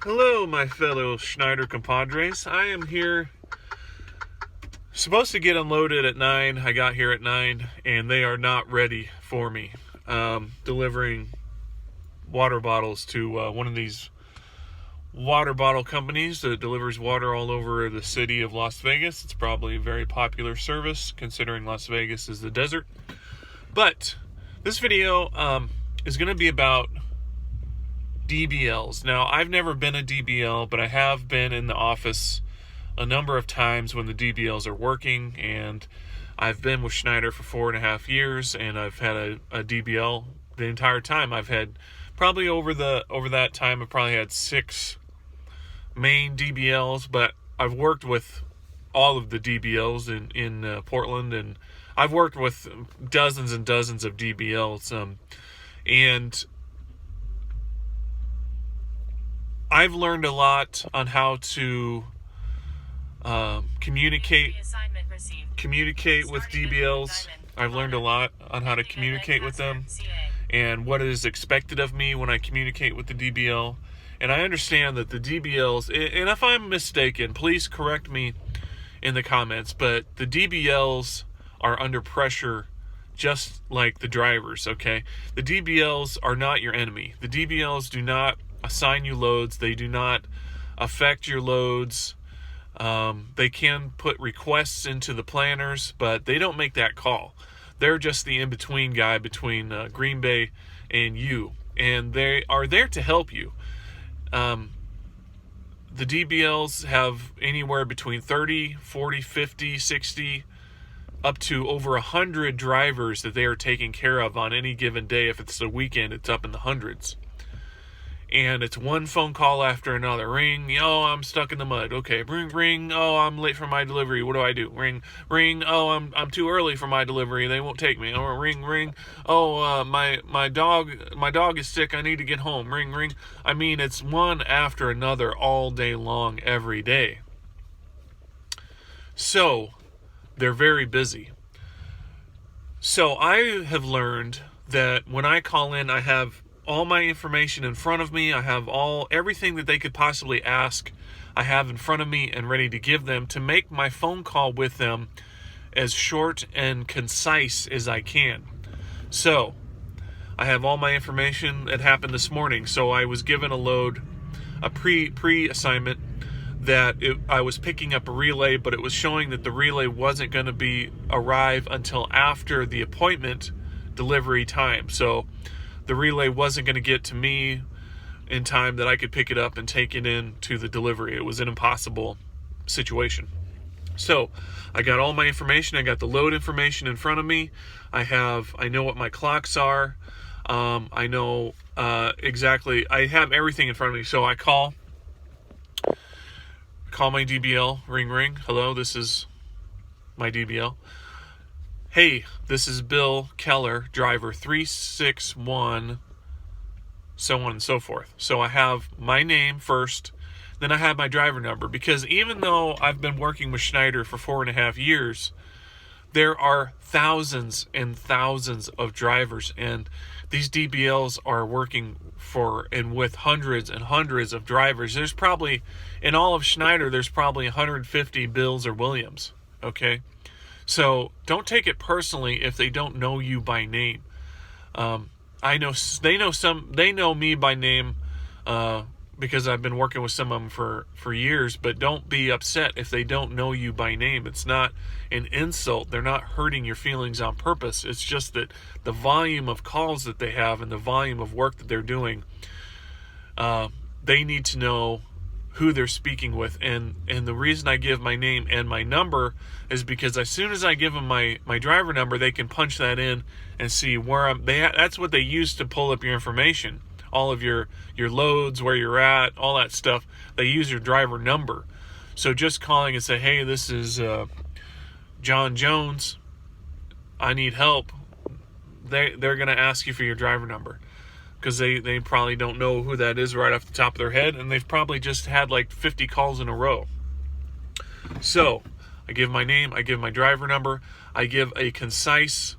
Hello, my fellow Schneider compadres. I am here, supposed to get unloaded at 9. I got here at 9, and they are not ready for me. Delivering water bottles to one of these water bottle companies that delivers water all over the city of Las Vegas. It's probably a very popular service, considering Las Vegas is the desert. But this video is going to be about DBLs. Now, I've never been a DBL, but I have been in the office a number of times when the DBLs are working, and I've been with Schneider for 4.5 years, and I've had a DBL the entire time. I've had probably over that time, I've probably had 6 main DBLs, but I've worked with all of the DBLs in Portland, and I've worked with dozens and dozens of DBLs, and I've learned a lot on how to communicate with DBLs. I've learned a lot on how to communicate with them and what is expected of me when I communicate with the DBL. And I understand that the DBLs, and if I'm mistaken, please correct me in the comments, but the DBLs are under pressure just like the drivers, okay? The DBLs are not your enemy. The DBLs do not assign you loads. They do not affect your loads. They can put requests into the planners, but they don't make that call. They're just the in-between guy between Green Bay and you, and they are there to help you. The DBLs have anywhere between 30, 40, 50, 60, up to over 100 drivers that they are taking care of on any given day. If it's the weekend, it's up in the hundreds. And it's one phone call after another. Ring, oh, I'm stuck in the mud. Okay, ring, ring, oh, I'm late for my delivery. What do I do? Ring, ring, oh, I'm too early for my delivery. They won't take me. Oh, ring, ring, oh, my dog is sick. I need to get home. Ring, ring. I mean, it's one after another all day long, every day. So, they're very busy. So, I have learned that when I call in, I have all my information in front of me. I have everything that they could possibly ask. I have in front of me and ready to give them to make my phone call with them as short and concise as I can. So, I have all my information that happened this morning. So I was given a load, a pre-assignment that I was picking up a relay, but it was showing that the relay wasn't going to arrive until after the appointment delivery time. So the relay wasn't going to get to me in time that I could pick it up and take it in to the delivery. It was an impossible situation. So I got all my information. I got the load information in front of me. I know what my clocks are. I know exactly. I have everything in front of me. So I call my DBL. Ring, ring. Hello, this is my DBL. Hey, this is Bill Keller, driver 361, so on and so forth. So I have my name first, then I have my driver number, because even though I've been working with Schneider for 4.5 years, there are thousands and thousands of drivers, and these DBLs are working for and with hundreds and hundreds of drivers. There's probably, in all of Schneider, there's probably 150 Bills or Williams, okay? So don't take it personally if they don't know you by name. They know me by name because I've been working with some of them for years. But don't be upset if they don't know you by name. It's not an insult. They're not hurting your feelings on purpose. It's just that the volume of calls that they have and the volume of work that they're doing, they need to know who they're speaking with, and the reason I give my name and my number is because as soon as I give them my driver number, they can punch that in and see where that's what they use to pull up your information, all of your loads, where you're at, all that stuff. They use your driver number. So just calling and say, hey, this is John Jones, I need help. They're going to ask you for your driver number, because they probably don't know who that is right off the top of their head, and they've probably just had like 50 calls in a row. So I give my name, I give my driver number, I give a concise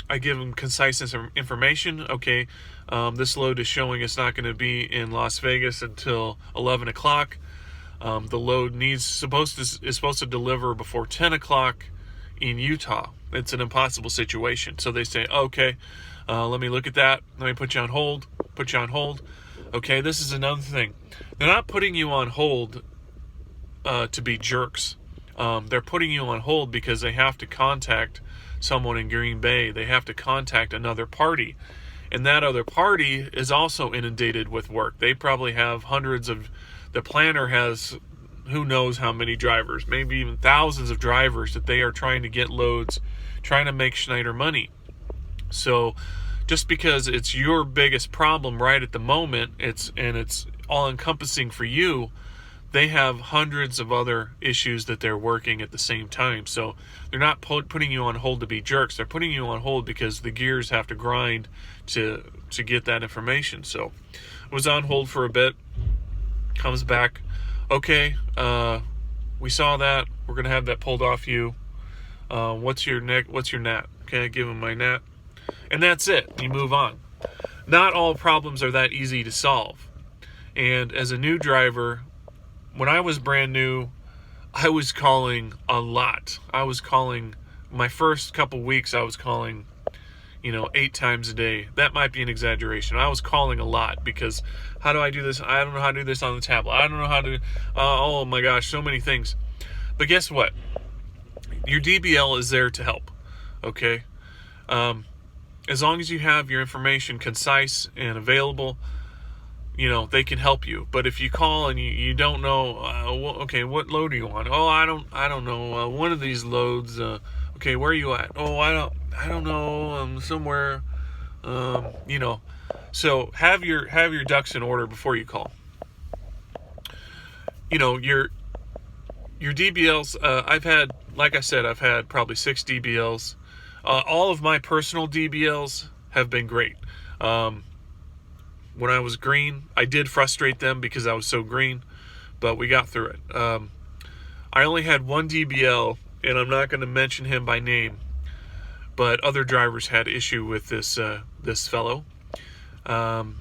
I give them concise information. Okay, this load is showing it's not going to be in Las Vegas until 11 o'clock. The load is supposed to deliver before 10 o'clock in Utah. It's an impossible situation. So they say, okay, let me look at that. Let me put you on hold. Okay, this is another thing. They're not putting you on hold to be jerks. They're putting you on hold because they have to contact someone in Green Bay. They have to contact another party. And that other party is also inundated with work. They probably have the planner has who knows how many drivers, maybe even thousands of drivers that they are trying to get loads, trying to make Schneider money. So just because it's your biggest problem right at the moment, it's all encompassing for you, they have hundreds of other issues that they're working at the same time. So they're not putting you on hold to be jerks. They're putting you on hold because the gears have to grind to get that information. So I was on hold for a bit. Comes back. Okay, we saw that. We're going to have that pulled off you. What's your NAT? Okay, I give him my NAT. And that's it. You move on. Not all problems are that easy to solve. And as a new driver, when I was brand new, I was calling a lot. I was calling, my first couple weeks, I was calling, 8 times a day. That might be an exaggeration. I was calling a lot because how do I do this? I don't know how to do this on the tablet. I don't know how to, oh my gosh, so many things. But guess what? Your DBL is there to help, okay? As long as you have your information concise and available, they can help you. But if you call and you don't know, okay, what load are you on? Oh, I don't know. One of these loads. Okay, where are you at? Oh, I don't know. I'm somewhere. So have your ducks in order before you call. Your DBLs. I've had probably 6 DBLs. All of my personal DBLs have been great. When I was green, I did frustrate them because I was so green, but we got through it. I only had one DBL, and I'm not going to mention him by name, but other drivers had issue with this fellow. I'm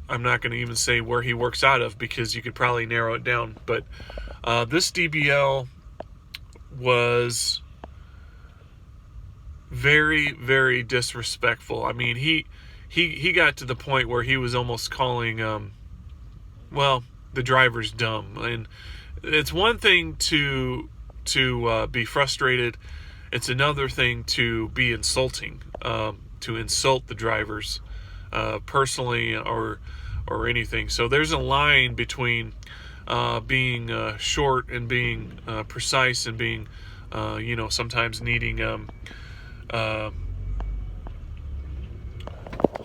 not going to even say where he works out of because you could probably narrow it down. But this DBL was very, very disrespectful. I mean, he got to the point where he was almost calling, the driver's dumb. And it's one thing to be frustrated. It's another thing to be insulting, to insult the drivers personally or anything. So there's a line between being short and being precise and being, sometimes needing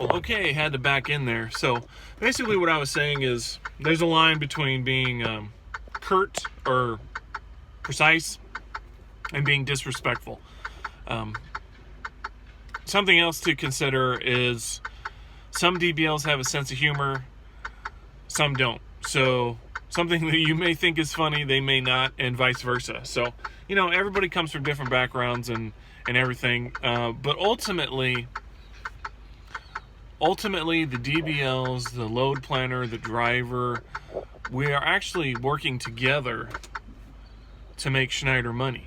okay, had to back in there. So basically what I was saying is there's a line between being curt or precise and being disrespectful. Something else to consider is some DBLs have a sense of humor, some don't. So something that you may think is funny, they may not, and vice versa. So, everybody comes from different backgrounds and everything. But ultimately, the DBLs, the load planner, the driver, we are actually working together to make Schneider money.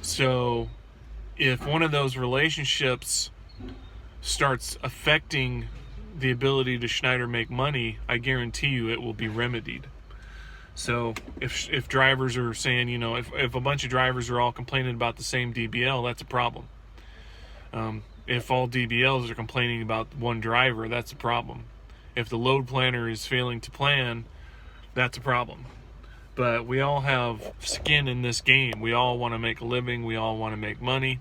So if one of those relationships starts affecting the ability to Schneider make money, I guarantee you it will be remedied. So if drivers are saying, if a bunch of drivers are all complaining about the same DBL, that's a problem. If all DBLs are complaining about one driver, that's a problem. If the load planner is failing to plan, that's a problem. But we all have skin in this game. We all want to make a living. We all want to make money.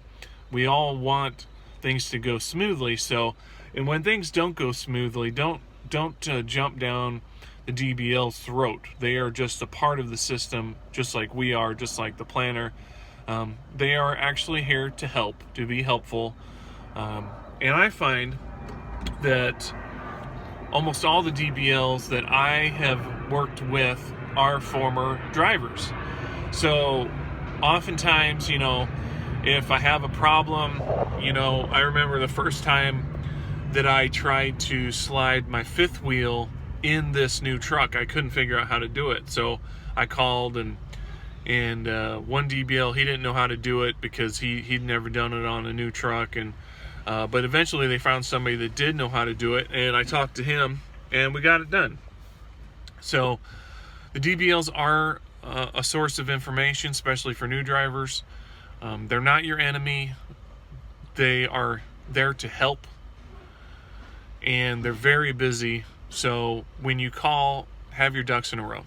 We all want things to go smoothly. So, and when things don't go smoothly, don't jump down the DBL's throat. They are just a part of the system, just like we are, just like the planner. They are actually here to help, to be helpful. And I find that almost all the DBLs that I have worked with are former drivers. So oftentimes, If I have a problem, I remember the first time that I tried to slide my fifth wheel in this new truck. I couldn't figure out how to do it. So I called and one DBL, he didn't know how to do it because he'd never done it on a new truck. But eventually they found somebody that did know how to do it, and I talked to him and we got it done. So the DBLs are a source of information, especially for new drivers. They're not your enemy. They are there to help, and they're very busy. So when you call, have your ducks in a row.